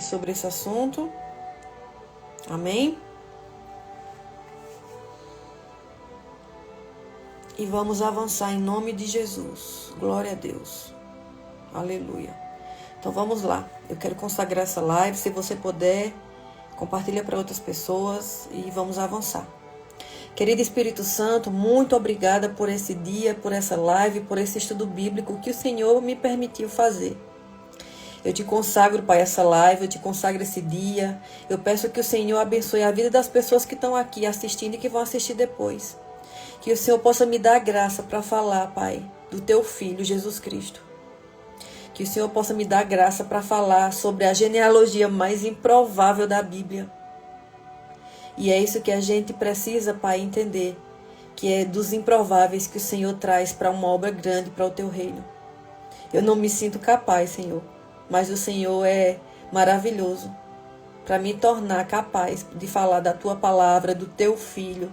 sobre esse assunto. Amém? E vamos avançar em nome de Jesus. Glória a Deus. Aleluia. Então vamos lá. Eu quero consagrar essa live. Se você puder, compartilha para outras pessoas e vamos avançar. Querido Espírito Santo, muito obrigada por esse dia, por essa live, por esse estudo bíblico que o Senhor me permitiu fazer. Eu te consagro, Pai, essa live, eu te consagro esse dia. Eu peço que o Senhor abençoe a vida das pessoas que estão aqui assistindo e que vão assistir depois. Que o Senhor possa me dar graça para falar, Pai, do Teu Filho, Jesus Cristo. Que o Senhor possa me dar graça para falar sobre a genealogia mais improvável da Bíblia. E é isso que a gente precisa, Pai, entender. Que é dos improváveis que o Senhor traz para uma obra grande, para o Teu reino. Eu não me sinto capaz, Senhor. Mas o Senhor é maravilhoso para me tornar capaz de falar da Tua palavra, do Teu Filho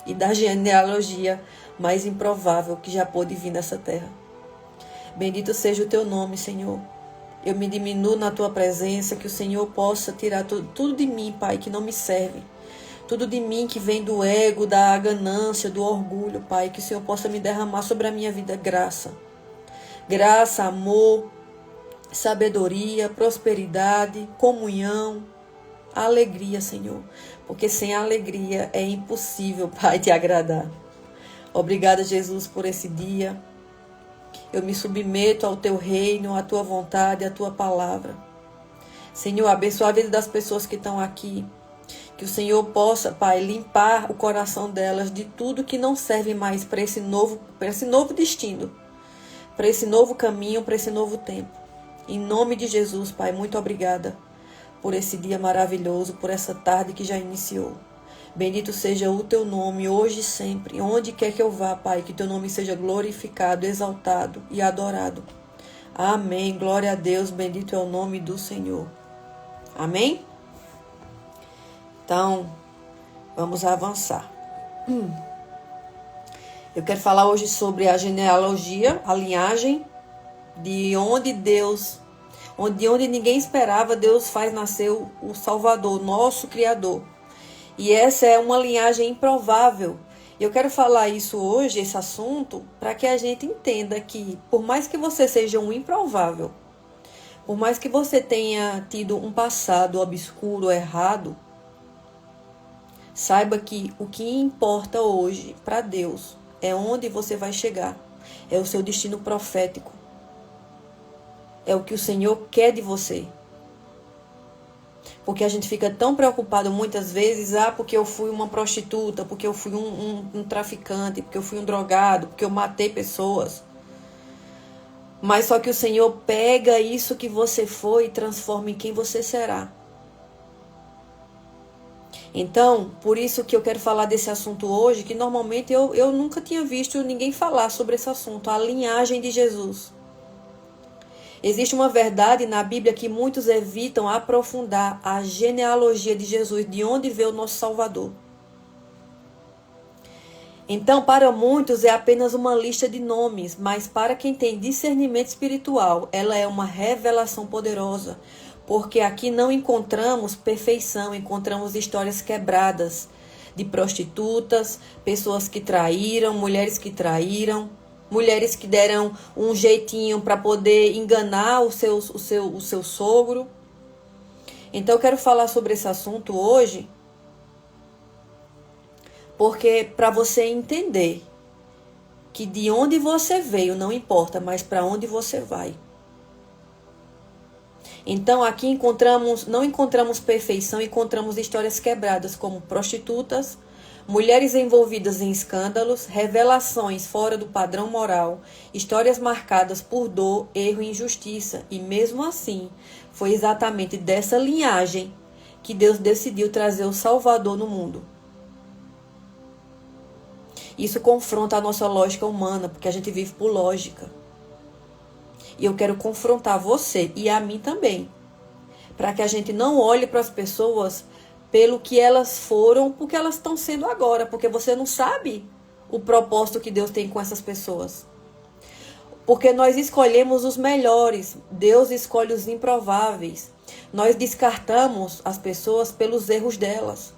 e da genealogia mais improvável que já pôde vir nessa terra. Bendito seja o Teu nome, Senhor. Eu me diminuo na Tua presença, que o Senhor possa tirar tudo de mim, Pai, que não me serve. Tudo de mim que vem do ego, da ganância, do orgulho, Pai. Que o Senhor possa me derramar sobre a minha vida graça. Graça, amor, sabedoria, prosperidade, comunhão, alegria, Senhor. Porque sem alegria é impossível, Pai, te agradar. Obrigada, Jesus, por esse dia. Eu me submeto ao Teu reino, à Tua vontade, à Tua palavra. Senhor, abençoa a vida das pessoas que estão aqui. Que o Senhor possa, Pai, limpar o coração delas de tudo que não serve mais para esse novo destino, para esse novo caminho, para esse novo tempo. Em nome de Jesus, Pai, muito obrigada por esse dia maravilhoso, por essa tarde que já iniciou. Bendito seja o Teu nome, hoje e sempre. Onde quer que eu vá, Pai, que Teu nome seja glorificado, exaltado e adorado. Amém. Glória a Deus. Bendito é o nome do Senhor. Amém? Então, vamos avançar. Eu quero falar hoje sobre a genealogia, a linhagem, de onde ninguém esperava, Deus faz nascer o Salvador, nosso Criador. E essa é uma linhagem improvável. Eu quero falar isso hoje, esse assunto, para que a gente entenda que, por mais que você seja um improvável, por mais que você tenha tido um passado obscuro, errado, saiba que o que importa hoje para Deus é onde você vai chegar. É o seu destino profético. É o que o Senhor quer de você. Porque a gente fica tão preocupado muitas vezes, porque eu fui uma prostituta, porque eu fui um traficante, porque eu fui um drogado, porque eu matei pessoas. Mas só que o Senhor pega isso que você foi e transforma em quem você será. Então, por isso que eu quero falar desse assunto hoje, que normalmente eu nunca tinha visto ninguém falar sobre esse assunto, a linhagem de Jesus. Existe uma verdade na Bíblia que muitos evitam aprofundar, a genealogia de Jesus, de onde veio o nosso Salvador. Então, para muitos é apenas uma lista de nomes, mas para quem tem discernimento espiritual, ela é uma revelação poderosa. Porque aqui não encontramos perfeição, encontramos histórias quebradas de prostitutas, pessoas que traíram, mulheres que traíram, mulheres que deram um jeitinho para poder enganar o seu sogro. Então eu quero falar sobre esse assunto hoje, porque para você entender que de onde você veio não importa, mas para onde você vai. Então aqui não encontramos perfeição, encontramos histórias quebradas como prostitutas, mulheres envolvidas em escândalos, revelações fora do padrão moral, histórias marcadas por dor, erro e injustiça. E mesmo assim, foi exatamente dessa linhagem que Deus decidiu trazer o Salvador no mundo. Isso confronta a nossa lógica humana, porque a gente vive por lógica. E eu quero confrontar você e a mim também, para que a gente não olhe para as pessoas pelo que elas foram, porque elas estão sendo agora, porque você não sabe o propósito que Deus tem com essas pessoas. Porque nós escolhemos os melhores, Deus escolhe os improváveis. Nós descartamos as pessoas pelos erros delas.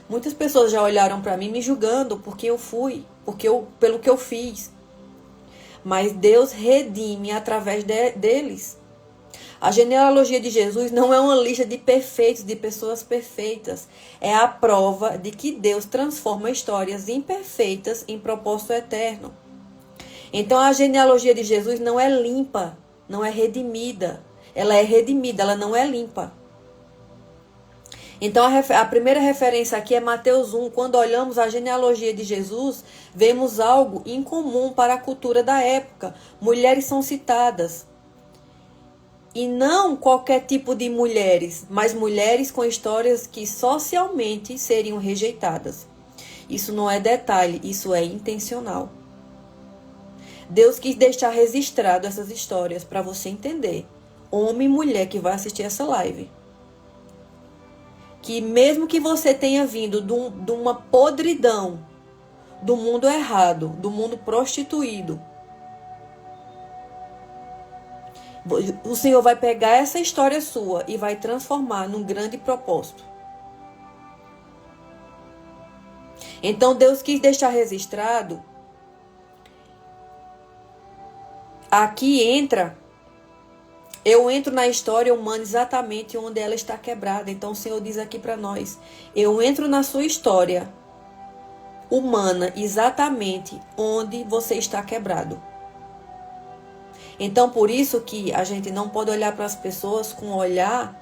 Muitas pessoas já olharam para mim me julgando por quem eu fui, pelo que eu fiz. Mas Deus redime através deles. A genealogia de Jesus não é uma lista de perfeitos, de pessoas perfeitas. É a prova de que Deus transforma histórias imperfeitas em propósito eterno. Então a genealogia de Jesus não é limpa, não é redimida. Ela é redimida, ela não é limpa. Então a primeira referência aqui é Mateus 1. Quando olhamos a genealogia de Jesus, vemos algo incomum para a cultura da época. Mulheres são citadas. E não qualquer tipo de mulheres, mas mulheres com histórias que socialmente seriam rejeitadas. Isso não é detalhe, isso é intencional. Deus quis deixar registrado essas histórias para você entender. Homem e mulher que vai assistir essa live. Que mesmo que você tenha vindo de uma podridão, do mundo errado, do mundo prostituído, o Senhor vai pegar essa história sua e vai transformar num grande propósito. Então Deus quis deixar registrado. Aqui eu entro na história humana exatamente onde ela está quebrada. Então o Senhor diz aqui para nós: eu entro na sua história humana exatamente onde você está quebrado. Então por isso que a gente não pode olhar para as pessoas com o olhar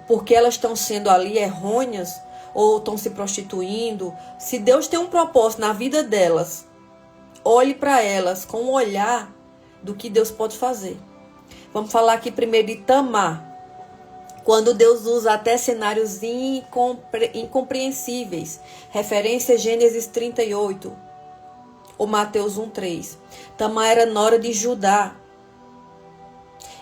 porque elas estão sendo ali errôneas ou estão se prostituindo. Se Deus tem um propósito na vida delas, olhe para elas com o olhar do que Deus pode fazer. Vamos falar aqui primeiro de Tamar. Quando Deus usa até cenários incompreensíveis. Referência Gênesis 38. Ou Mateus 1:3. Tamar era nora de Judá.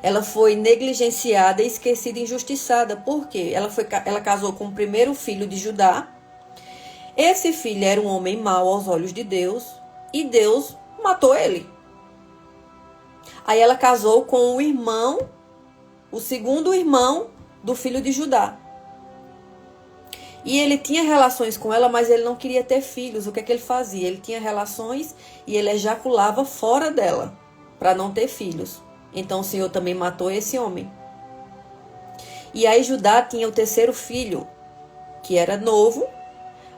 Ela foi negligenciada, esquecida e injustiçada. Por quê? Ela casou com o primeiro filho de Judá. Esse filho era um homem mau aos olhos de Deus. E Deus matou ele. Aí ela casou com o segundo irmão do filho de Judá. E ele tinha relações com ela, mas ele não queria ter filhos. O que é que ele fazia? Ele tinha relações e ele ejaculava fora dela, para não ter filhos. Então o Senhor também matou esse homem. E aí Judá tinha o terceiro filho, que era novo,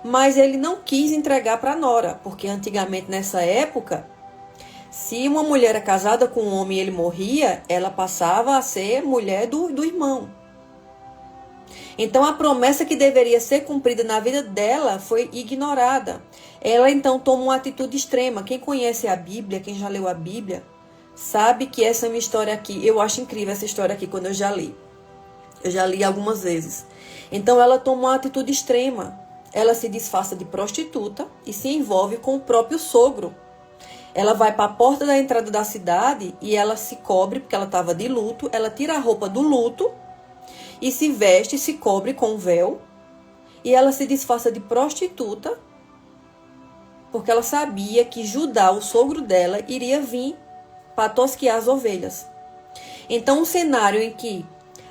mas ele não quis entregar para a nora, porque antigamente nessa época, se uma mulher era casada com um homem e ele morria, ela passava a ser mulher do irmão. Então a promessa que deveria ser cumprida na vida dela foi ignorada. Ela então toma uma atitude extrema. Quem conhece a Bíblia, quem já leu a Bíblia, sabe que essa é uma história aqui. Eu acho incrível essa história aqui quando eu já li. Eu já li algumas vezes. Então ela toma uma atitude extrema. Ela se disfarça de prostituta e se envolve com o próprio sogro. Ela vai para a porta da entrada da cidade e ela se cobre, porque ela estava de luto. Ela tira a roupa do luto e se veste, se cobre com um véu. E ela se disfarça de prostituta, porque ela sabia que Judá, o sogro dela, iria vir para tosquear as ovelhas. Então, um cenário em que,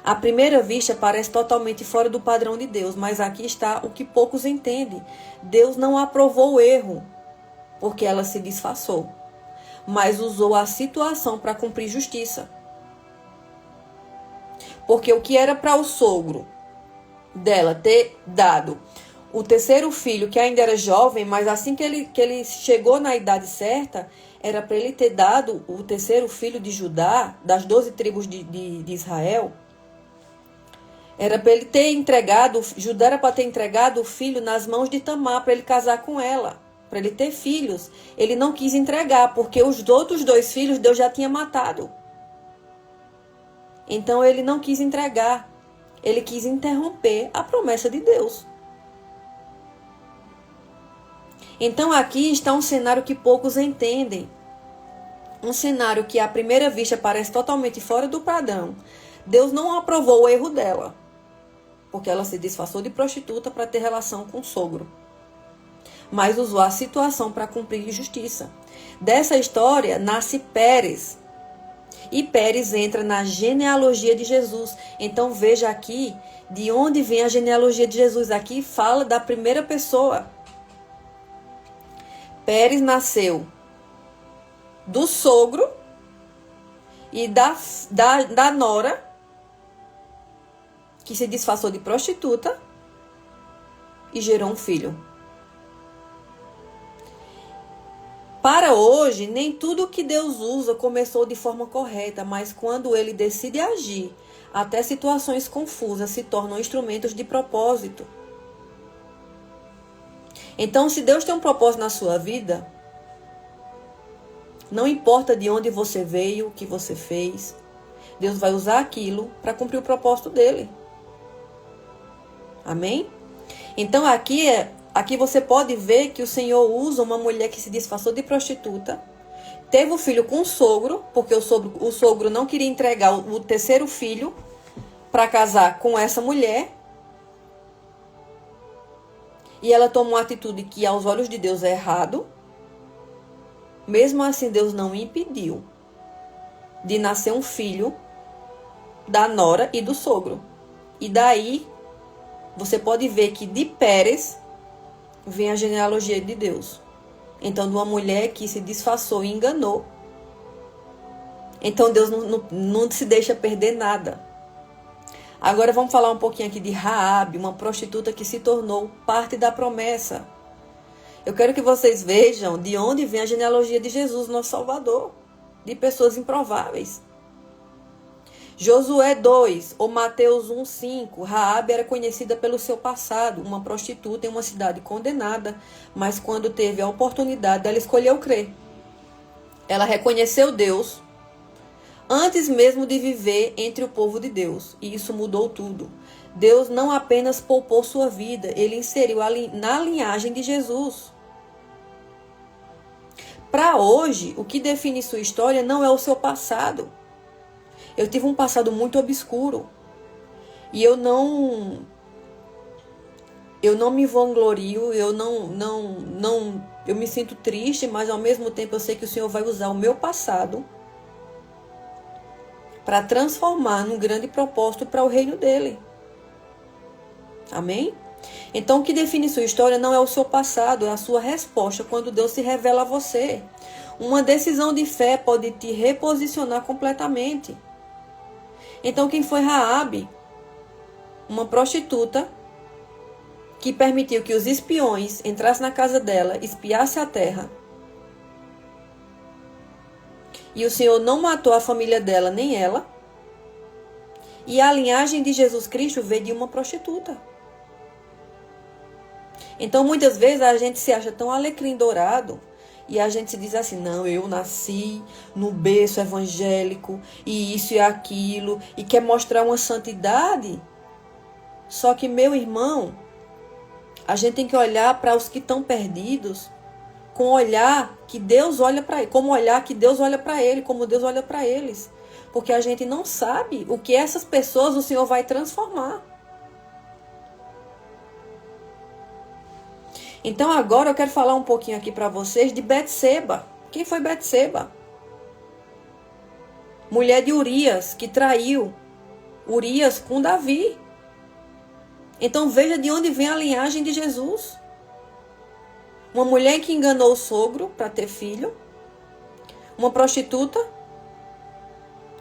à primeira vista, parece totalmente fora do padrão de Deus, mas aqui está o que poucos entendem. Deus não aprovou o erro, porque ela se disfarçou, mas usou a situação para cumprir justiça. Porque o que era para o sogro dela ter dado o terceiro filho, que ainda era jovem, mas assim que ele chegou na idade certa, era para ele ter dado o terceiro filho de Judá, das 12 tribos de Israel. Era para ele ter entregado, Judá era para ter entregado o filho nas mãos de Tamar, para ele casar com ela, para ele ter filhos. Ele não quis entregar, porque os outros 2 filhos Deus já tinha matado. Então ele não quis entregar. Ele quis interromper a promessa de Deus. Então aqui está um cenário que poucos entendem. Um cenário que à primeira vista parece totalmente fora do padrão. Deus não aprovou o erro dela, porque ela se disfarçou de prostituta para ter relação com o sogro, mas usou a situação para cumprir justiça. Dessa história nasce Pérez. E Pérez entra na genealogia de Jesus. Então veja aqui de onde vem a genealogia de Jesus. Aqui fala da primeira pessoa. Pérez nasceu do sogro e da nora, que se disfarçou de prostituta e gerou um filho. Para hoje, nem tudo que Deus usa começou de forma correta, mas quando Ele decide agir, até situações confusas se tornam instrumentos de propósito. Então, se Deus tem um propósito na sua vida, não importa de onde você veio, o que você fez, Deus vai usar aquilo para cumprir o propósito dele. Amém? Então, aqui você pode ver que o Senhor usa uma mulher que se disfarçou de prostituta, teve um filho com o sogro, porque o sogro não queria entregar o terceiro filho para casar com essa mulher. E ela tomou uma atitude que aos olhos de Deus é errado. Mesmo assim, Deus não impediu de nascer um filho da nora e do sogro. E daí, você pode ver que de Pérez vem a genealogia de Deus. Então, de uma mulher que se disfarçou e enganou. Então, Deus não se deixa perder nada. Agora vamos falar um pouquinho aqui de Raabe, uma prostituta que se tornou parte da promessa. Eu quero que vocês vejam de onde vem a genealogia de Jesus, nosso Salvador, de pessoas improváveis. Josué 2 ou Mateus 1:5, Raabe era conhecida pelo seu passado, uma prostituta em uma cidade condenada, mas quando teve a oportunidade, ela escolheu crer. Ela reconheceu Deus antes mesmo de viver entre o povo de Deus. E isso mudou tudo. Deus não apenas poupou sua vida, Ele inseriu na linhagem de Jesus. Para hoje, o que define sua história não é o seu passado. Eu tive um passado muito obscuro. E eu não me vanglorio, eu me sinto triste, mas ao mesmo tempo eu sei que o Senhor vai usar o meu passado para transformar num grande propósito para o reino dele. Amém? Então, o que define sua história não é o seu passado, é a sua resposta quando Deus se revela a você. Uma decisão de fé pode te reposicionar completamente. Então, quem foi Raabe? Uma prostituta que permitiu que os espiões entrassem na casa dela, espiassem a terra. E o Senhor não matou a família dela, nem ela. E a linhagem de Jesus Cristo veio de uma prostituta. Então, muitas vezes, a gente se acha tão alecrim dourado e a gente se diz assim, não, eu nasci no berço evangélico e isso e aquilo, e quer mostrar uma santidade. Só que, meu irmão, a gente tem que olhar para os que estão perdidos com o olhar que Deus olha para ele, como olhar que Deus olha para ele, como Deus olha para eles. Porque a gente não sabe o que essas pessoas o Senhor vai transformar. Então agora eu quero falar um pouquinho aqui para vocês de Betseba. Quem foi Betseba? Mulher de Urias, que traiu Urias com Davi. Então veja de onde vem a linhagem de Jesus. Uma mulher que enganou o sogro para ter filho. Uma prostituta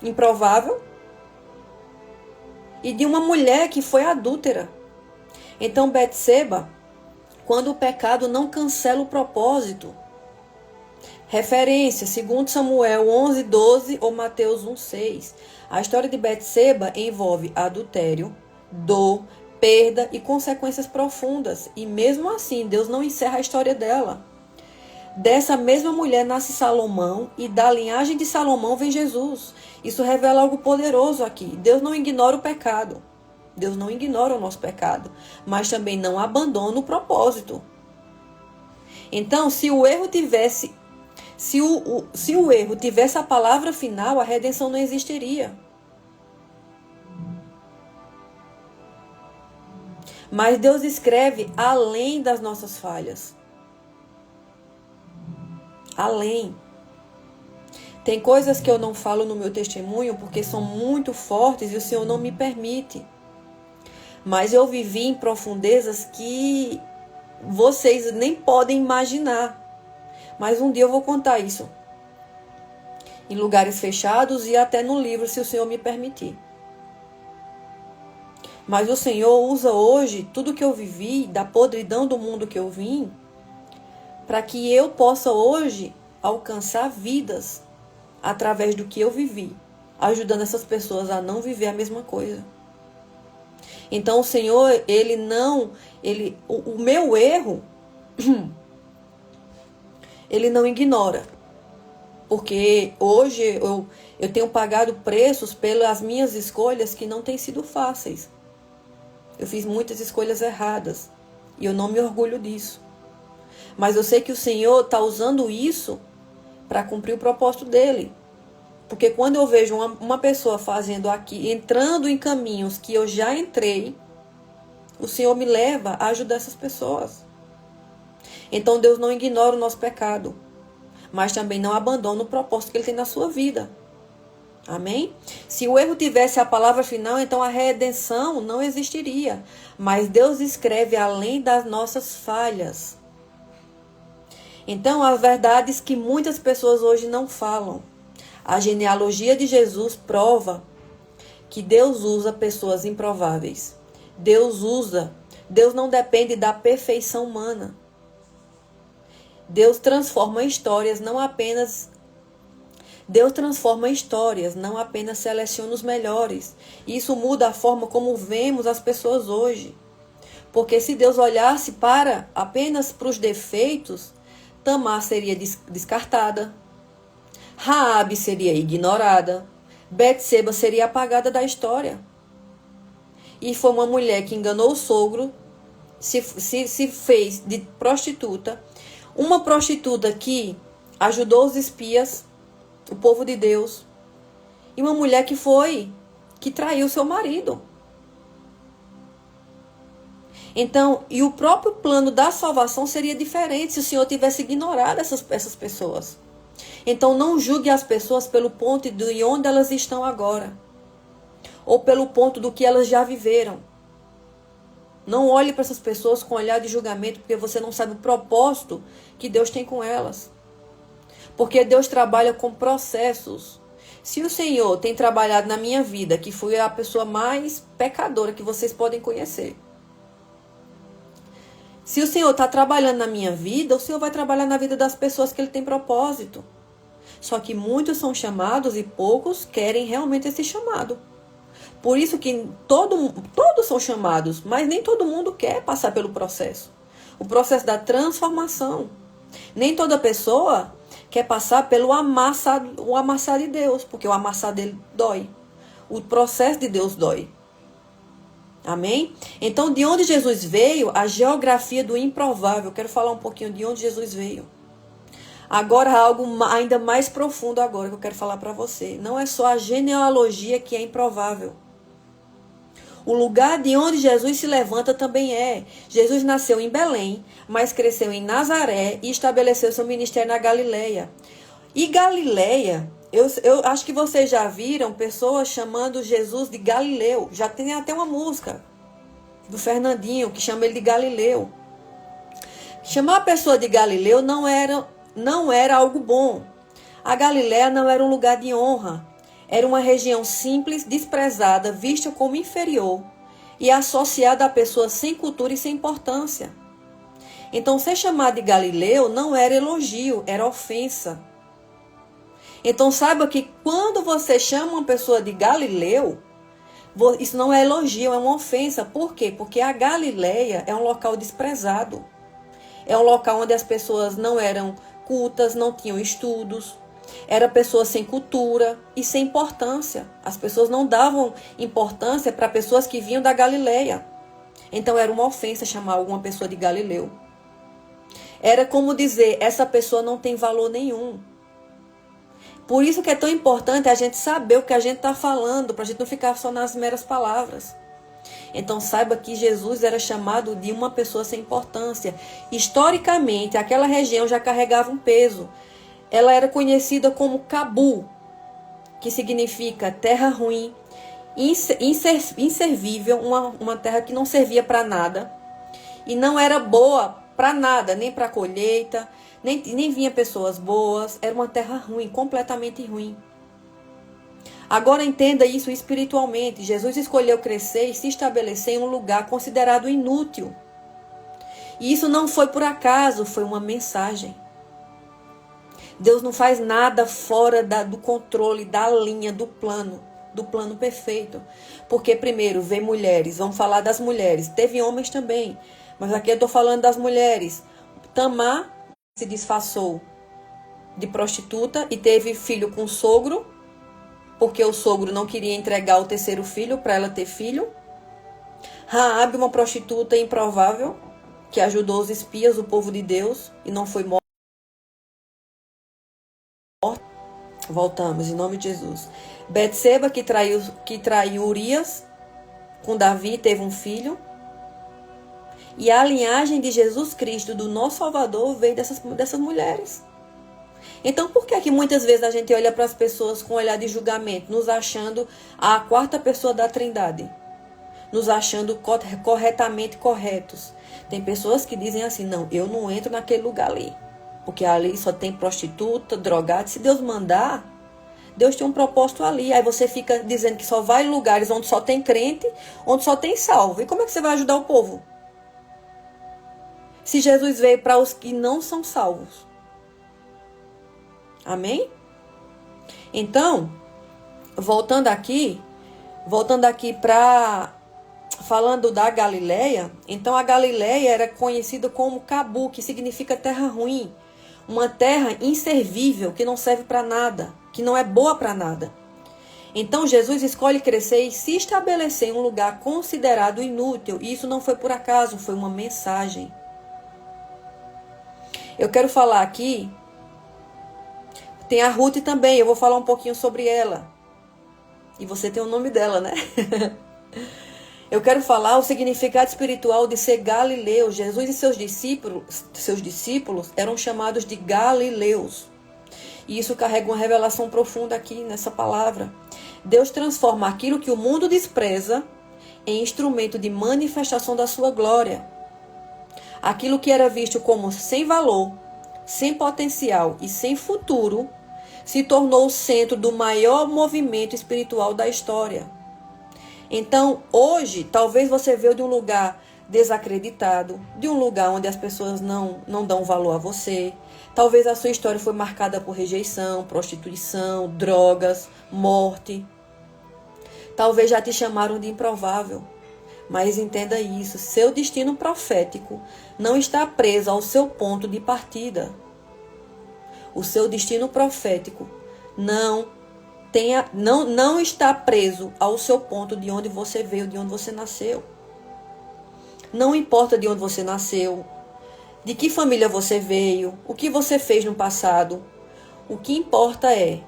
improvável. E de uma mulher que foi adúltera. Então Betseba, quando o pecado não cancela o propósito. Referência, 2 Samuel 11:12 ou Mateus 1:6. A história de Betseba envolve adultério, dor, perda e consequências profundas. E mesmo assim, Deus não encerra a história dela. Dessa mesma mulher nasce Salomão e da linhagem de Salomão vem Jesus. Isso revela algo poderoso aqui. Deus não ignora o pecado. Deus não ignora o nosso pecado, mas também não abandona o propósito. Então, se o erro tivesse a palavra final, a redenção não existiria. Mas Deus escreve além das nossas falhas. Além. Tem coisas que eu não falo no meu testemunho porque são muito fortes e o Senhor não me permite. Mas eu vivi em profundezas que vocês nem podem imaginar. Mas um dia eu vou contar isso. Em lugares fechados e até no livro, se o Senhor me permitir. Mas o Senhor usa hoje tudo que eu vivi, da podridão do mundo que eu vim, para que eu possa hoje alcançar vidas através do que eu vivi, ajudando essas pessoas a não viver a mesma coisa. Então o Senhor, o meu erro, Ele não ignora. Porque hoje eu tenho pagado preços pelas minhas escolhas que não têm sido fáceis. Eu fiz muitas escolhas erradas e eu não me orgulho disso. Mas eu sei que o Senhor está usando isso para cumprir o propósito dele. Porque quando eu vejo uma pessoa fazendo aqui, entrando em caminhos que eu já entrei, o Senhor me leva a ajudar essas pessoas. Então Deus não ignora o nosso pecado, mas também não abandona o propósito que Ele tem na sua vida. Amém? Se o erro tivesse a palavra final, então a redenção não existiria. Mas Deus escreve além das nossas falhas. Então, as verdades que muitas pessoas hoje não falam. A genealogia de Jesus prova que Deus usa pessoas improváveis. Deus não depende da perfeição humana. Deus transforma histórias, não apenas seleciona os melhores. Isso muda a forma como vemos as pessoas hoje. Porque se Deus olhasse apenas para os defeitos, Tamar seria descartada, Raabe seria ignorada, Betseba seria apagada da história. E foi uma mulher que enganou o sogro, se fez de prostituta, uma prostituta que ajudou os espias, o povo de Deus, e uma mulher que traiu seu marido. Então, e o próprio plano da salvação seria diferente se o Senhor tivesse ignorado essas pessoas. Então, não julgue as pessoas pelo ponto de onde elas estão agora, ou pelo ponto do que elas já viveram. Não olhe para essas pessoas com olhar de julgamento, porque você não sabe o propósito que Deus tem com elas. Porque Deus trabalha com processos. Se o Senhor tem trabalhado na minha vida, que fui a pessoa mais pecadora que vocês podem conhecer. Se o Senhor está trabalhando na minha vida, o Senhor vai trabalhar na vida das pessoas que Ele tem propósito. Só que muitos são chamados e poucos querem realmente esse chamado. Por isso que todos são chamados, mas nem todo mundo quer passar pelo processo. O processo da transformação. Nem toda pessoa quer passar pelo amassar de Deus, porque o amassar dele dói. O processo de Deus dói. Amém? Então, de onde Jesus veio, a geografia do improvável. Eu quero falar um pouquinho de onde Jesus veio. Agora, algo ainda mais profundo agora que eu quero falar para você. Não é só a genealogia que é improvável. O lugar de onde Jesus se levanta também é. Jesus nasceu em Belém, mas cresceu em Nazaré e estabeleceu seu ministério na Galileia. E Galileia, eu acho que vocês já viram pessoas chamando Jesus de Galileu. Já tem até uma música do Fernandinho que chama ele de Galileu. Chamar a pessoa de Galileu não era algo bom. A Galileia não era um lugar de honra. Era uma região simples, desprezada, vista como inferior e associada a pessoas sem cultura e sem importância. Então, ser chamado de Galileu não era elogio, era ofensa. Então, saiba que quando você chama uma pessoa de Galileu, isso não é elogio, é uma ofensa. Por quê? Porque a Galileia é um local desprezado. É um local onde as pessoas não eram cultas, não tinham estudos. Era pessoas sem cultura e sem importância. As pessoas não davam importância para pessoas que vinham da Galileia. Então era uma ofensa chamar alguma pessoa de Galileu. Era como dizer, essa pessoa não tem valor nenhum. Por isso que é tão importante a gente saber o que a gente está falando, para a gente não ficar só nas meras palavras. Então saiba que Jesus era chamado de uma pessoa sem importância. Historicamente, aquela região já carregava um peso. ela era conhecida como Cabu, que significa terra ruim, inservível, uma terra que não servia para nada e não era boa para nada, nem para colheita, nem vinha pessoas boas, era uma terra ruim, completamente ruim. Agora entenda isso espiritualmente. Jesus escolheu crescer e se estabelecer em um lugar considerado inútil. E isso não foi por acaso, foi uma mensagem. Deus não faz nada fora do controle, da linha, do plano perfeito. Porque primeiro vem mulheres, vamos falar das mulheres. Teve homens também, mas aqui eu estou falando das mulheres. Tamar se disfarçou de prostituta e teve filho com o sogro, porque o sogro não queria entregar o terceiro filho para ela ter filho. Raabe, uma prostituta improvável, que ajudou os espias, o povo de Deus, e não foi morta. Voltamos, em nome de Jesus. Betseba, que traiu Urias com Davi, teve um filho. E a linhagem de Jesus Cristo, do nosso Salvador, veio dessas mulheres. Então, por que muitas vezes a gente olha para as pessoas com olhar de julgamento, nos achando a quarta pessoa da Trindade, nos achando corretamente corretos? Tem pessoas que dizem assim, não, eu não entro naquele lugar ali, porque ali só tem prostituta, drogado. Se Deus mandar, Deus tem um propósito ali. Aí você fica dizendo que só vai em lugares onde só tem crente, onde só tem salvo. E como é que você vai ajudar o povo? Se Jesus veio para os que não são salvos. Amém? Então, voltando aqui para falando da Galileia. Então a Galileia era conhecida como Cabu, que significa terra ruim, uma terra inservível, que não serve para nada, que não é boa para nada. Então Jesus escolhe crescer e se estabelecer em um lugar considerado inútil. E isso não foi por acaso, foi uma mensagem. Eu quero falar aqui. Tem a Ruth também, eu vou falar um pouquinho sobre ela. E você tem o nome dela, né? Eu quero falar o significado espiritual de ser galileu. Jesus e seus discípulos eram chamados de galileus. E isso carrega uma revelação profunda aqui nessa palavra. Deus transforma aquilo que o mundo despreza em instrumento de manifestação da sua glória. Aquilo que era visto como sem valor, sem potencial e sem futuro, se tornou o centro do maior movimento espiritual da história. Então, hoje, talvez você veio de um lugar desacreditado, de um lugar onde as pessoas não dão valor a você. Talvez a sua história foi marcada por rejeição, prostituição, drogas, morte. Talvez já te chamaram de improvável. Mas entenda isso, seu destino profético não está preso ao seu ponto de partida. O seu destino profético não está preso ao seu ponto de onde você veio, de onde você nasceu. Não importa de onde você nasceu, de que família você veio, o que você fez no passado. O que importa é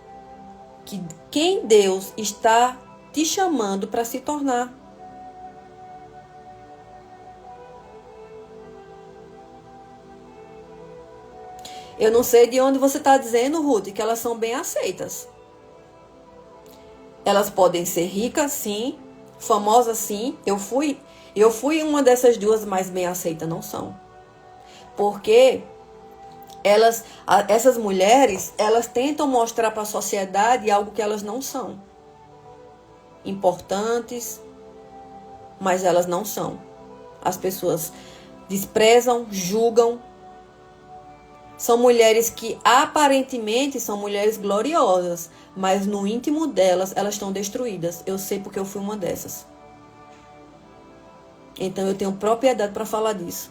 que quem Deus está te chamando para se tornar. Eu não sei de onde você está dizendo, Ruth, que elas são bem aceitas. Elas podem ser ricas, sim. Famosas, sim. Eu fui uma dessas duas, mas bem aceitas não são. Porque essas mulheres, elas tentam mostrar para a sociedade algo que elas não são. Importantes, mas elas não são. As pessoas desprezam, julgam. São mulheres que aparentemente são mulheres gloriosas, mas no íntimo delas, elas estão destruídas. Eu sei porque eu fui uma dessas. Então eu tenho propriedade para falar disso.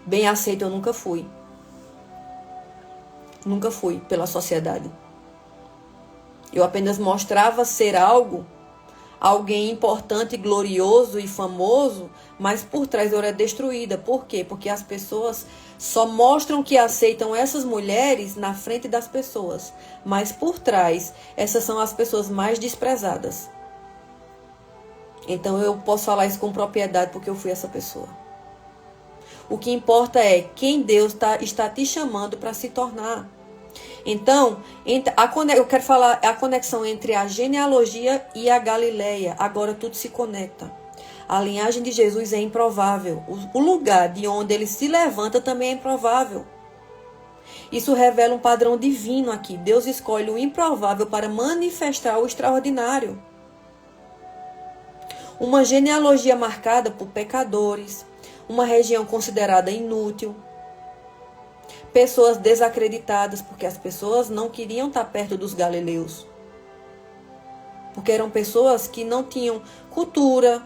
Bem aceita eu nunca fui. Nunca fui pela sociedade. Eu apenas mostrava ser alguém importante, glorioso e famoso, mas por trás eu era destruída. Por quê? Porque as pessoas só mostram que aceitam essas mulheres na frente das pessoas, mas por trás, essas são as pessoas mais desprezadas. Então eu posso falar isso com propriedade porque eu fui essa pessoa. O que importa é quem Deus está te chamando para se tornar. Então, eu quero falar a conexão entre a genealogia e a Galileia. Agora tudo se conecta. A linhagem de Jesus é improvável. O lugar de onde ele se levanta também é improvável. Isso revela um padrão divino aqui. Deus escolhe o improvável para manifestar o extraordinário. Uma genealogia marcada por pecadores, uma região considerada inútil, pessoas desacreditadas, porque as pessoas não queriam estar perto dos galileus. Porque eram pessoas que não tinham cultura,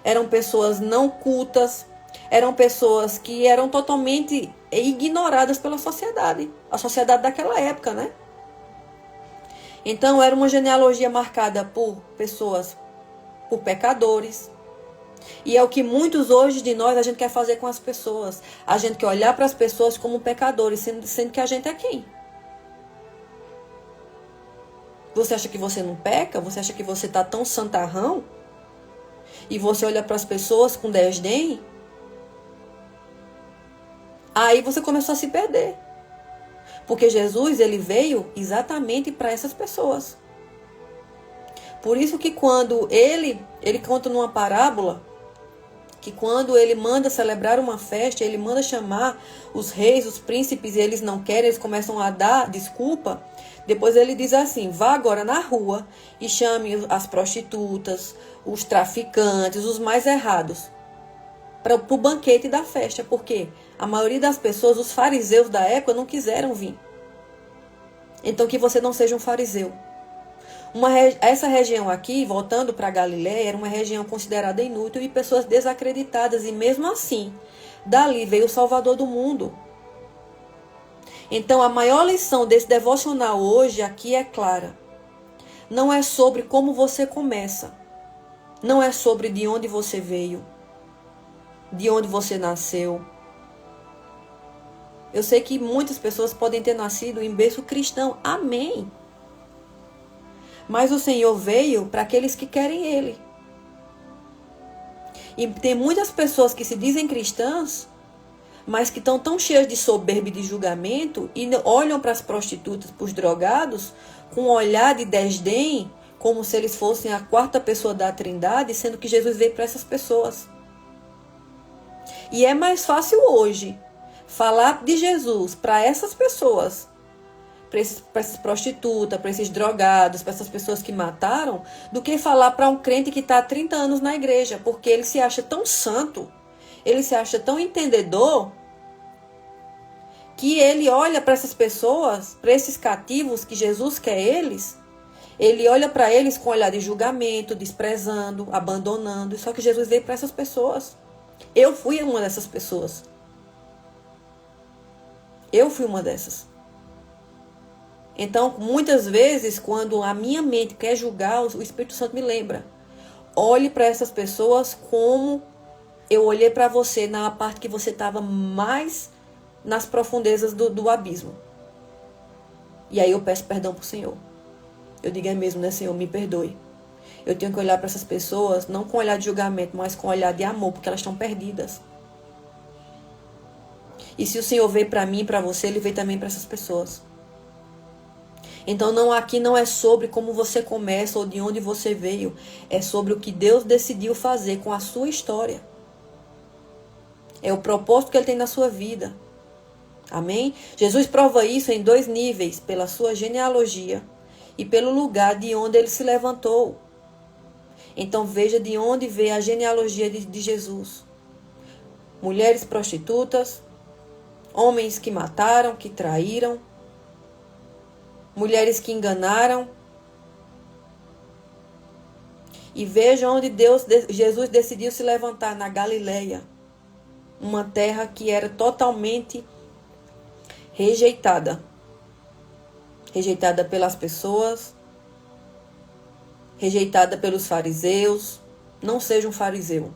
eram pessoas não cultas, eram pessoas que eram totalmente ignoradas pela sociedade. A sociedade daquela época, né? Então era uma genealogia marcada por pessoas, por pecadores. E é o que muitos hoje de nós a gente quer fazer com as pessoas. A gente quer olhar para as pessoas como pecadores, sendo que a gente é quem? Você acha que você não peca? Você acha que você está tão santarrão? E você olha para as pessoas com desdém? Aí você começou a se perder. Porque Jesus, ele veio exatamente para essas pessoas. Por isso que quando ele conta numa parábola, que quando ele manda celebrar uma festa, ele manda chamar os reis, os príncipes, e eles não querem, eles começam a dar desculpa. Depois ele diz assim: vá agora na rua e chame as prostitutas, os traficantes, os mais errados, para o banquete da festa. Porque a maioria das pessoas, os fariseus da época, não quiseram vir. Então que você não seja um fariseu. Essa região aqui, voltando para Galiléia, era uma região considerada inútil e pessoas desacreditadas. E mesmo assim, dali veio o Salvador do mundo. Então, a maior lição desse devocional hoje aqui é clara. Não é sobre como você começa. Não é sobre de onde você veio. De onde você nasceu. Eu sei que muitas pessoas podem ter nascido em berço cristão. Amém. Mas o Senhor veio para aqueles que querem Ele. E tem muitas pessoas que se dizem cristãs, mas que estão tão cheias de soberba e de julgamento e olham para as prostitutas, para os drogados, com um olhar de desdém, como se eles fossem a quarta pessoa da Trindade, sendo que Jesus veio para essas pessoas. E é mais fácil hoje falar de Jesus para essas pessoas, para essas prostitutas, para esses drogados, para essas pessoas que mataram, do que falar para um crente que está há 30 anos na igreja, porque ele se acha tão santo, ele se acha tão entendedor, que ele olha para essas pessoas, para esses cativos que Jesus quer eles, ele olha para eles com olhar de julgamento, desprezando, abandonando. Só que Jesus veio para essas pessoas. Eu fui uma dessas pessoas. Eu fui uma dessas. Então, muitas vezes, quando a minha mente quer julgar, o Espírito Santo me lembra. Olhe para essas pessoas como eu olhei para você na parte que você estava mais nas profundezas do abismo. E aí eu peço perdão para o Senhor. Eu digo: é mesmo, né, Senhor? Me perdoe. Eu tenho que olhar para essas pessoas, não com olhar de julgamento, mas com olhar de amor, porque elas estão perdidas. E se o Senhor veio para mim e para você, Ele veio também para essas pessoas. Então aqui não é sobre como você começa ou de onde você veio. É sobre o que Deus decidiu fazer com a sua história. É o propósito que Ele tem na sua vida. Amém? Jesus prova isso em 2 níveis: pela sua genealogia e pelo lugar de onde Ele se levantou. Então veja de onde veio a genealogia de Jesus. Mulheres prostitutas, homens que mataram, que traíram, mulheres que enganaram. E veja onde Jesus decidiu se levantar, na Galileia. Uma terra que era totalmente rejeitada. Rejeitada pelas pessoas. Rejeitada pelos fariseus. Não seja um fariseu.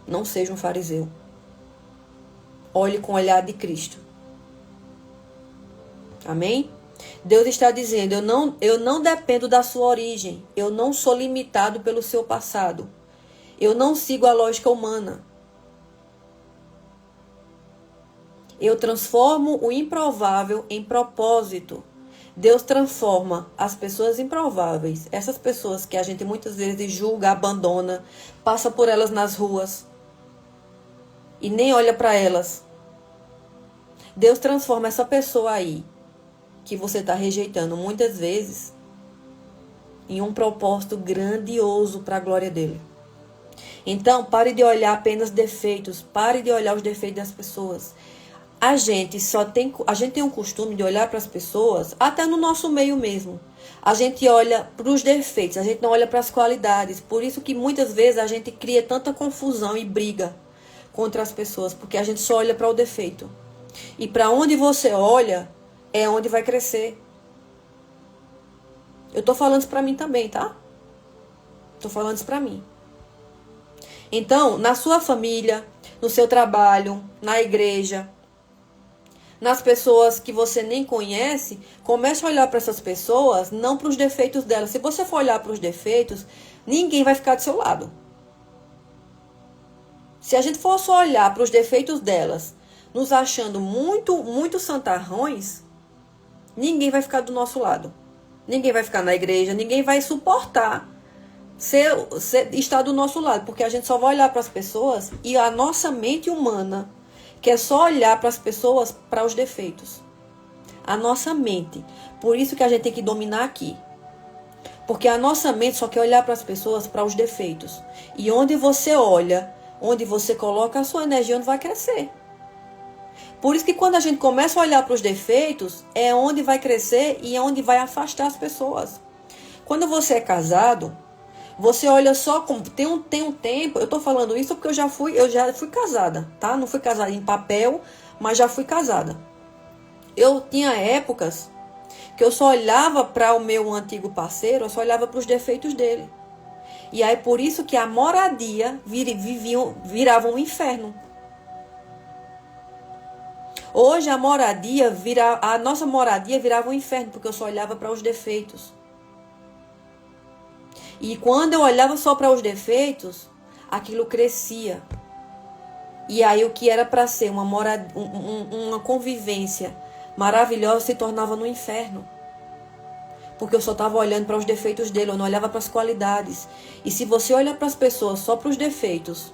Não seja um fariseu. Olhe com o olhar de Cristo. Amém? Deus está dizendo: eu não dependo da sua origem. Eu não sou limitado pelo seu passado. Eu não sigo a lógica humana. Eu transformo o improvável em propósito. Deus transforma as pessoas improváveis, essas pessoas que a gente muitas vezes julga, abandona, passa por elas nas ruas e nem olha para elas. Deus transforma essa pessoa aí, que você está rejeitando muitas vezes, em um propósito grandioso para a glória dele. Então, pare de olhar apenas defeitos, pare de olhar os defeitos das pessoas. A gente tem um costume de olhar para as pessoas, até no nosso meio mesmo. A gente olha para os defeitos, a gente não olha para as qualidades. Por isso que muitas vezes a gente cria tanta confusão e briga contra as pessoas, porque a gente só olha para o defeito. E para onde você olha, é onde vai crescer. Eu tô falando isso para mim também, tá? Tô falando isso para mim. Então, na sua família, no seu trabalho, na igreja, nas pessoas que você nem conhece, comece a olhar para essas pessoas, não para os defeitos delas. Se você for olhar para os defeitos, ninguém vai ficar do seu lado. Se a gente for só olhar para os defeitos delas, nos achando muito santarrões, ninguém vai ficar do nosso lado. Ninguém vai ficar na igreja, ninguém vai suportar estar do nosso lado, porque a gente só vai olhar para as pessoas e a nossa mente humana quer só olhar para as pessoas para os defeitos. A nossa mente. Por isso que a gente tem que dominar aqui. Porque a nossa mente só quer olhar para as pessoas para os defeitos. E onde você olha, onde você coloca a sua energia, onde vai crescer. Por isso que quando a gente começa a olhar para os defeitos, é onde vai crescer e é onde vai afastar as pessoas. Quando você é casado, você olha só como tem um tempo, eu tô falando isso porque eu já fui casada, tá? Não fui casada em papel, mas já fui casada. Eu tinha épocas que eu só olhava para o meu antigo parceiro, eu só olhava para os defeitos dele. E aí por isso que a moradia virava um inferno. Hoje a nossa moradia virava um inferno, porque eu só olhava para os defeitos. E quando eu olhava só para os defeitos, aquilo crescia. E aí o que era para ser uma convivência maravilhosa se tornava no inferno. Porque eu só estava olhando para os defeitos dele, eu não olhava para as qualidades. E se você olha para as pessoas só para os defeitos,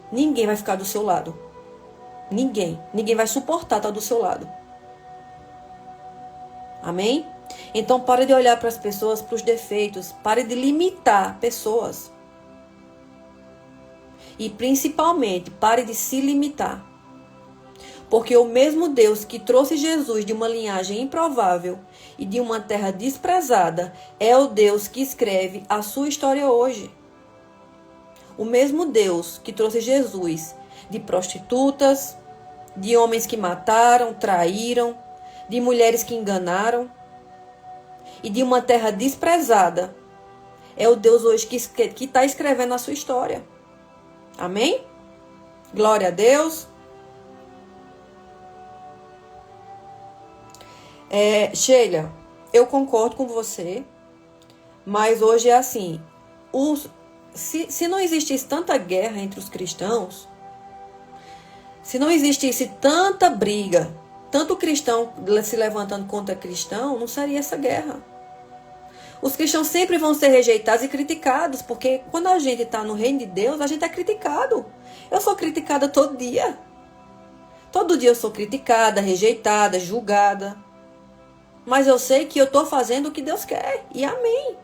ninguém vai ficar do seu lado. Ninguém vai suportar estar do seu lado. Amém? Então pare de olhar para as pessoas, para os defeitos. Pare de limitar pessoas. E principalmente, pare de se limitar. Porque o mesmo Deus que trouxe Jesus de uma linhagem improvável e de uma terra desprezada é o Deus que escreve a sua história hoje. O mesmo Deus que trouxe Jesus de prostitutas, de homens que mataram, traíram, de mulheres que enganaram e de uma terra desprezada é o Deus hoje que está escrevendo a sua história. Amém? Glória a Deus. Sheila, eu concordo com você, mas hoje é assim, se não existisse tanta guerra entre os cristãos, se não existisse tanta briga, tanto cristão se levantando contra cristão, não seria essa guerra. Os cristãos sempre vão ser rejeitados e criticados, porque quando a gente está no reino de Deus, a gente é criticado. Eu sou criticada todo dia. Todo dia eu sou criticada, rejeitada, julgada. Mas eu sei que eu estou fazendo o que Deus quer. E amém.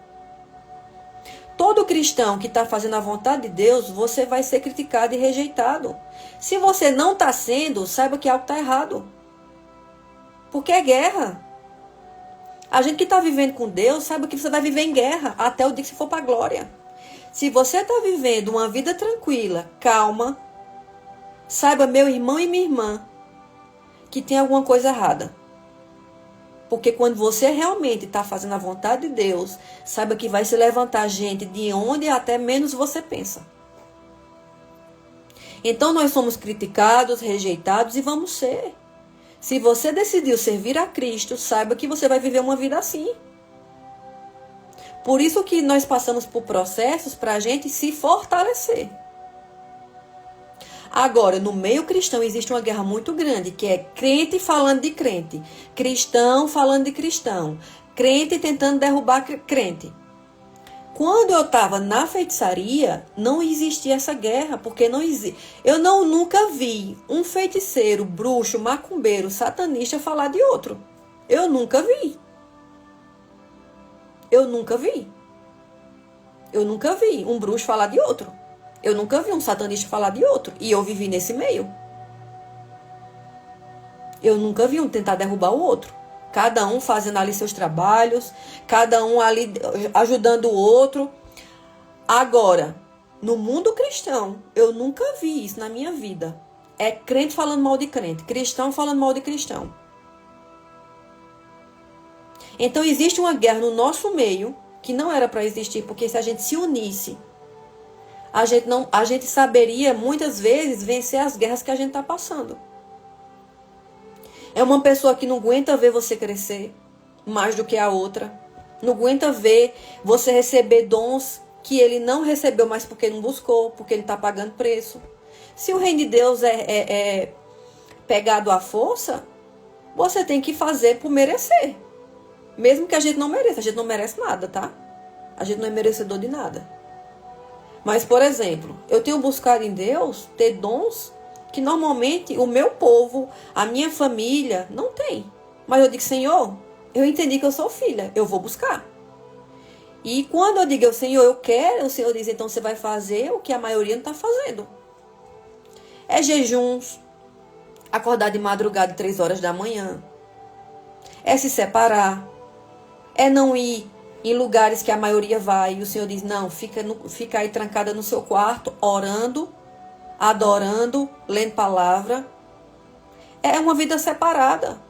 Todo cristão que está fazendo a vontade de Deus, você vai ser criticado e rejeitado. Se você não está sendo, saiba que algo está errado. Porque é guerra. A gente que está vivendo com Deus, saiba que você vai viver em guerra até o dia que você for para a glória. Se você está vivendo uma vida tranquila, calma, saiba, meu irmão e minha irmã, que tem alguma coisa errada. Porque quando você realmente está fazendo a vontade de Deus, saiba que vai se levantar gente de onde até menos você pensa. Então nós somos criticados, rejeitados e vamos ser. Se você decidiu servir a Cristo, saiba que você vai viver uma vida assim. Por isso que nós passamos por processos para a gente se fortalecer. Agora, no meio cristão existe uma guerra muito grande, que é crente falando de crente, cristão falando de cristão, crente tentando derrubar crente. Quando eu estava na feitiçaria, não existia essa guerra, porque não existe. Eu nunca vi um feiticeiro, bruxo, macumbeiro, satanista falar de outro. Eu nunca vi. Eu nunca vi. Eu nunca vi um bruxo falar de outro. Eu nunca vi um satanista falar de outro. E eu vivi nesse meio. Eu nunca vi um tentar derrubar o outro. Cada um fazendo ali seus trabalhos. Cada um ali ajudando o outro. Agora, no mundo cristão, eu nunca vi isso na minha vida. É crente falando mal de crente. Cristão falando mal de cristão. Então existe uma guerra no nosso meio que não era para existir, porque se a gente se unisse, a gente saberia muitas vezes vencer as guerras que a gente está passando. É uma pessoa que não aguenta ver você crescer mais do que a outra, não aguenta ver você receber dons que ele não recebeu mais porque não buscou, porque ele está pagando preço. Se o reino de Deus é pegado à força, você tem que fazer por merecer. Mesmo que a gente não mereça. A gente não merece nada, tá? A gente não é merecedor de nada. Mas, por exemplo, eu tenho buscado em Deus ter dons que normalmente o meu povo, a minha família, não tem. Mas eu digo, Senhor, eu entendi que eu sou filha, eu vou buscar. E quando eu digo, Senhor, eu quero, o Senhor diz, então você vai fazer o que a maioria não está fazendo. É jejuns, acordar de madrugada 3 horas da manhã. É se separar. É não ir em lugares que a maioria vai. E o Senhor diz, não, fica aí trancada no seu quarto, orando, adorando, lendo palavra. É uma vida separada.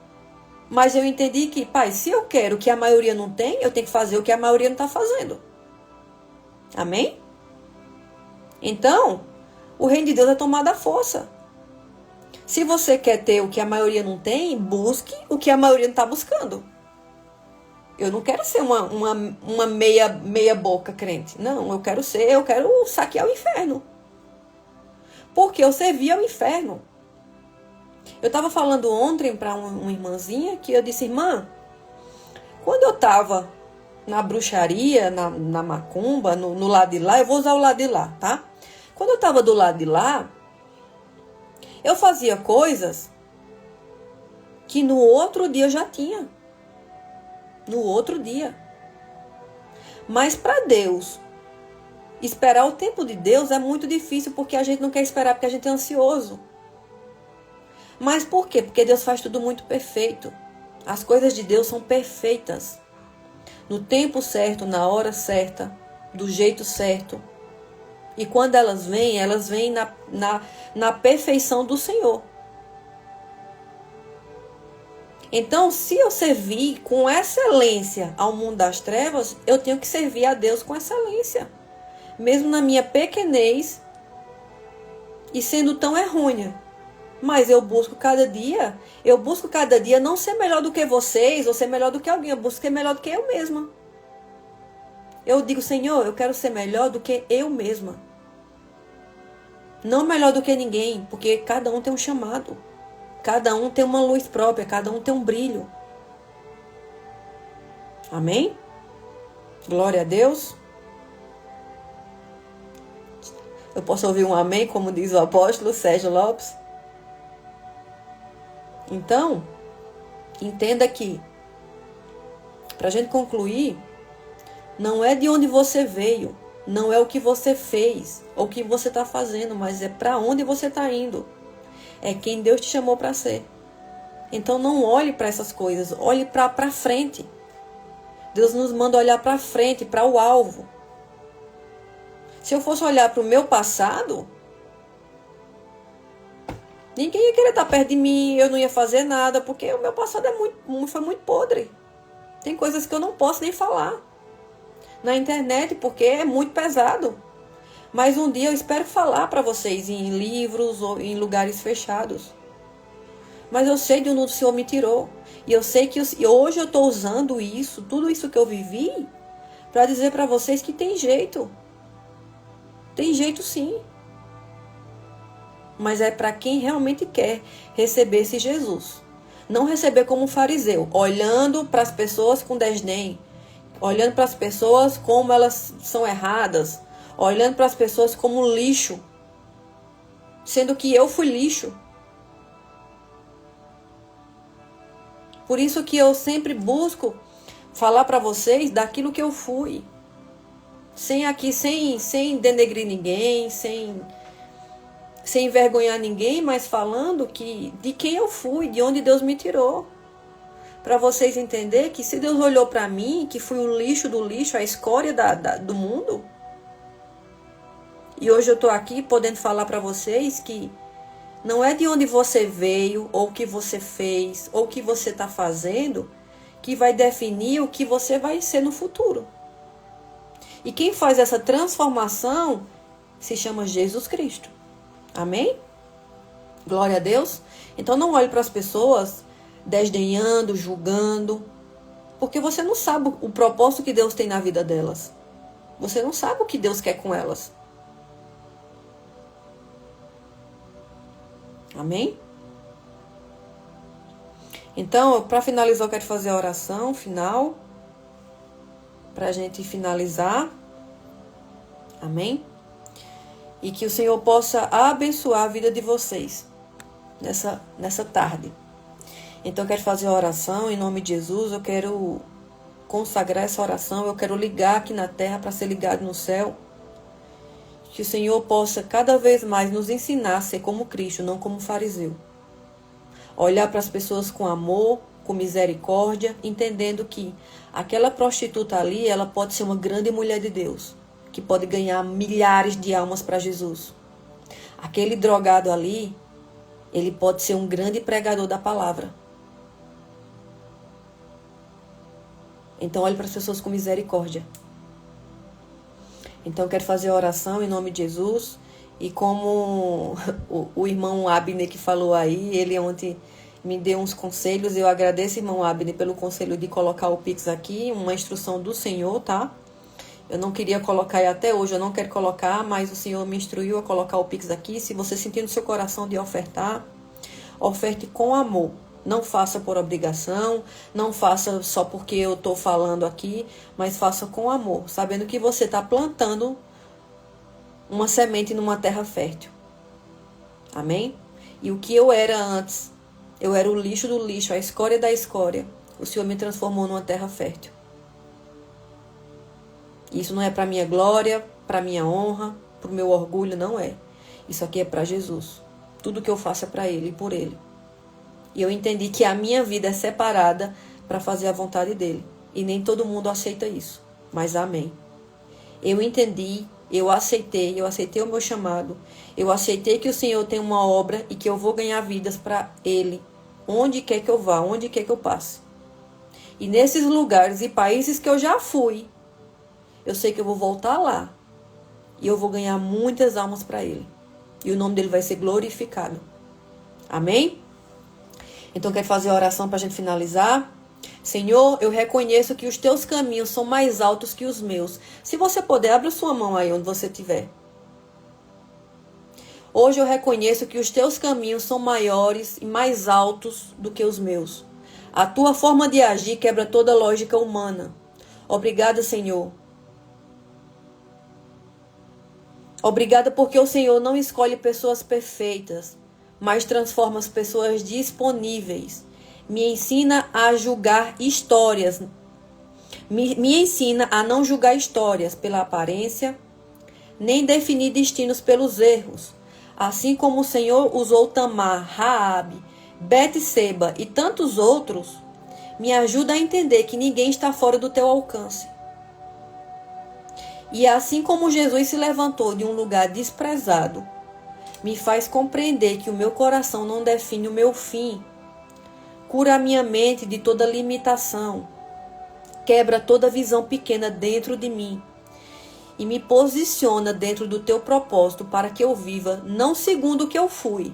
Mas eu entendi que, Pai, se eu quero o que a maioria não tem, eu tenho que fazer o que a maioria não está fazendo. Amém? Então, o reino de Deus é tomado à força. Se você quer ter o que a maioria não tem, busque o que a maioria não está buscando. Eu não quero ser uma meia boca crente. Não, eu quero saquear o inferno. Porque eu servi ao inferno. Eu estava falando ontem para uma irmãzinha que eu disse, irmã, quando eu estava na bruxaria, na macumba, no lado de lá, eu vou usar o lado de lá, tá? Quando eu estava do lado de lá, eu fazia coisas que no outro dia eu já tinha. No outro dia. Mas para Deus, esperar o tempo de Deus é muito difícil, porque a gente não quer esperar, porque a gente é ansioso. Mas por quê? Porque Deus faz tudo muito perfeito. As coisas de Deus são perfeitas. No tempo certo, na hora certa, do jeito certo. E quando elas vêm na perfeição do Senhor. Então, se eu servir com excelência ao mundo das trevas, eu tenho que servir a Deus com excelência. Mesmo na minha pequenez e sendo tão errônea. Mas eu busco cada dia não ser melhor do que vocês ou ser melhor do que alguém. Eu busco ser melhor do que eu mesma. Eu digo, Senhor, eu quero ser melhor do que eu mesma. Não melhor do que ninguém, porque cada um tem um chamado. Cada um tem uma luz própria, cada um tem um brilho. Amém? Glória a Deus. Eu posso ouvir um amém, como diz o apóstolo Sérgio Lopes? Então, entenda que, para a gente concluir, não é de onde você veio, não é o que você fez, ou o que você está fazendo, mas é para onde você está indo. É quem Deus te chamou para ser. Então não olhe para essas coisas, olhe para frente. Deus nos manda olhar para frente, para o alvo. Se eu fosse olhar para o meu passado, ninguém ia querer estar perto de mim, eu não ia fazer nada, porque o meu passado foi muito podre. Tem coisas que eu não posso nem falar na internet, porque é muito pesado. Mas um dia eu espero falar para vocês em livros ou em lugares fechados. Mas eu sei de onde o Senhor me tirou. E eu sei que hoje eu estou usando isso, tudo isso que eu vivi, para dizer para vocês que tem jeito. Tem jeito sim. mas é para quem realmente quer receber esse Jesus. Não receber como um fariseu, olhando para as pessoas com desdém, olhando para as pessoas como elas são erradas, olhando para as pessoas como lixo, sendo que eu fui lixo. Por isso que eu sempre busco falar para vocês daquilo que eu fui. Sem denegrir ninguém, sem envergonhar ninguém, mas falando de quem eu fui, de onde Deus me tirou. Para vocês entenderem que se Deus olhou para mim, que fui o lixo do lixo, a escória do mundo, e hoje eu estou aqui podendo falar para vocês que não é de onde você veio, ou o que você fez, ou o que você está fazendo, que vai definir o que você vai ser no futuro. E quem faz essa transformação se chama Jesus Cristo. Amém? Glória a Deus. Então não olhe para as pessoas desdenhando, julgando, porque você não sabe o propósito que Deus tem na vida delas. Você não sabe o que Deus quer com elas. Amém? Então, para finalizar, eu quero fazer a oração final, para a gente finalizar. Amém? E que o Senhor possa abençoar a vida de vocês nessa tarde. Então, eu quero fazer a oração em nome de Jesus. Eu quero consagrar essa oração. Eu quero ligar aqui na terra para ser ligado no céu. Que o Senhor possa cada vez mais nos ensinar a ser como Cristo, não como fariseu. Olhar para as pessoas com amor, com misericórdia, entendendo que aquela prostituta ali, ela pode ser uma grande mulher de Deus, que pode ganhar milhares de almas para Jesus. Aquele drogado ali, ele pode ser um grande pregador da palavra. Então olhe para as pessoas com misericórdia. Então eu quero fazer a oração em nome de Jesus. E como o irmão Abner que falou aí, ele ontem me deu uns conselhos. Eu agradeço, irmão Abner, pelo conselho de colocar o Pix aqui, uma instrução do Senhor, tá? Eu não queria colocar, e até hoje eu não quero colocar, mas o Senhor me instruiu a colocar o Pix aqui. Se você sentir no seu coração de ofertar, oferte com amor. Não faça por obrigação, não faça só porque eu estou falando aqui, mas faça com amor, sabendo que você está plantando uma semente numa terra fértil. Amém? E o que eu era antes, eu era o lixo do lixo, a escória da escória. O Senhor me transformou numa terra fértil. Isso não é para minha glória, para minha honra, para o meu orgulho, não é. Isso aqui é para Jesus. Tudo que eu faço é para Ele e por Ele. E eu entendi que a minha vida é separada para fazer a vontade dEle. E nem todo mundo aceita isso. Mas amém. Eu entendi, eu aceitei o meu chamado. Eu aceitei que o Senhor tem uma obra e que eu vou ganhar vidas para Ele. Onde quer que eu vá, onde quer que eu passe. E nesses lugares e países que eu já fui, eu sei que eu vou voltar lá. E eu vou ganhar muitas almas para Ele. E o nome dEle vai ser glorificado. Amém? Então, quero fazer a oração para a gente finalizar. Senhor, eu reconheço que os teus caminhos são mais altos que os meus. Se você puder, abre sua mão aí onde você estiver. Hoje eu reconheço que os teus caminhos são maiores e mais altos do que os meus. A tua forma de agir quebra toda lógica humana. Obrigada, Senhor. Obrigada porque o Senhor não escolhe pessoas perfeitas, mas transforma as pessoas disponíveis. Me ensina a julgar histórias. Me ensina a não julgar histórias pela aparência, nem definir destinos pelos erros. Assim como o Senhor usou Tamar, Raabe, Betseba e tantos outros, me ajuda a entender que ninguém está fora do teu alcance. E assim como Jesus se levantou de um lugar desprezado, me faz compreender que o meu coração não define o meu fim. Cura a minha mente de toda limitação. Quebra toda visão pequena dentro de mim. E me posiciona dentro do teu propósito para que eu viva não segundo o que eu fui,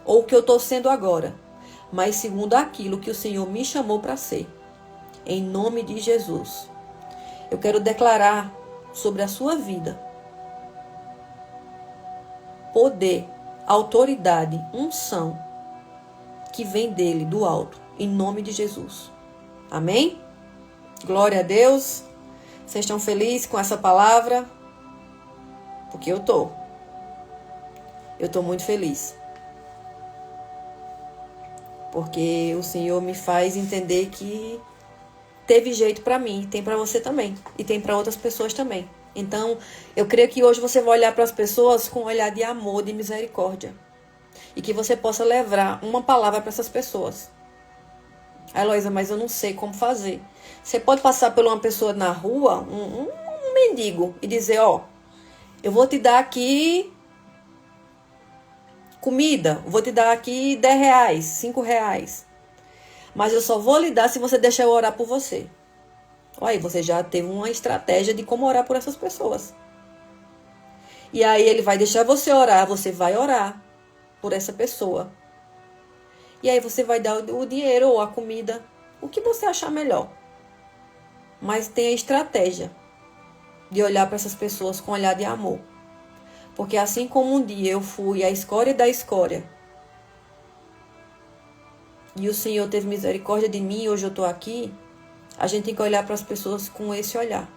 ou o que eu estou sendo agora, mas segundo aquilo que o Senhor me chamou para ser. Em nome de Jesus. Eu quero declarar sobre a sua vida poder, autoridade, unção que vem dele, do alto, em nome de Jesus. Amém? Glória a Deus. Vocês estão felizes com essa palavra? Porque eu tô. Eu tô muito feliz. Porque o Senhor me faz entender que teve jeito para mim, tem para você também, e tem para outras pessoas também. Então, eu creio que hoje você vai olhar para as pessoas com um olhar de amor, de misericórdia. E que você possa levar uma palavra para essas pessoas. Ah, Heloísa, mas eu não sei como fazer. Você pode passar por uma pessoa na rua, um mendigo, e dizer, ó, eu vou te dar aqui comida, vou te dar aqui 10 reais, 5 reais. Mas eu só vou lhe dar se você deixar eu orar por você. Aí você já teve uma estratégia de como orar por essas pessoas. E aí ele vai deixar você orar, você vai orar por essa pessoa. E aí você vai dar o dinheiro ou a comida, o que você achar melhor. Mas tenha estratégia de olhar para essas pessoas com olhar de amor. Porque assim como um dia eu fui a escória da escória, e o Senhor teve misericórdia de mim, e hoje eu estou aqui, a gente tem que olhar para as pessoas com esse olhar.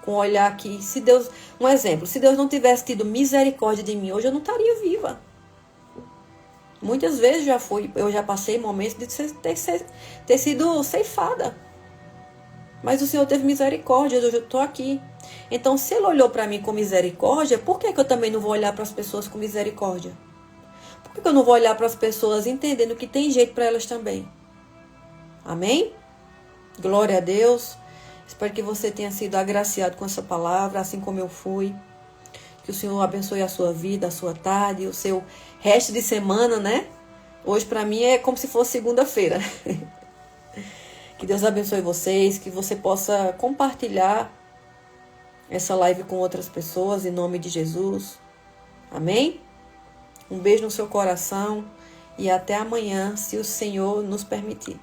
Com o olhar que, se Deus... Um exemplo, se Deus não tivesse tido misericórdia de mim, hoje eu não estaria viva. Muitas vezes eu já passei momentos de ter sido ceifada. Mas o Senhor teve misericórdia, hoje eu estou aqui. Então, se Ele olhou para mim com misericórdia, por que eu também não vou olhar para as pessoas com misericórdia? Por que eu não vou olhar para as pessoas entendendo que tem jeito para elas também? Amém? Glória a Deus. Espero que você tenha sido agraciado com essa palavra, assim como eu fui. Que o Senhor abençoe a sua vida, a sua tarde, o seu resto de semana, né? Hoje para mim é como se fosse segunda-feira. Que Deus abençoe vocês, que você possa compartilhar essa live com outras pessoas, em nome de Jesus. Amém? Um beijo no seu coração e até amanhã, se o Senhor nos permitir.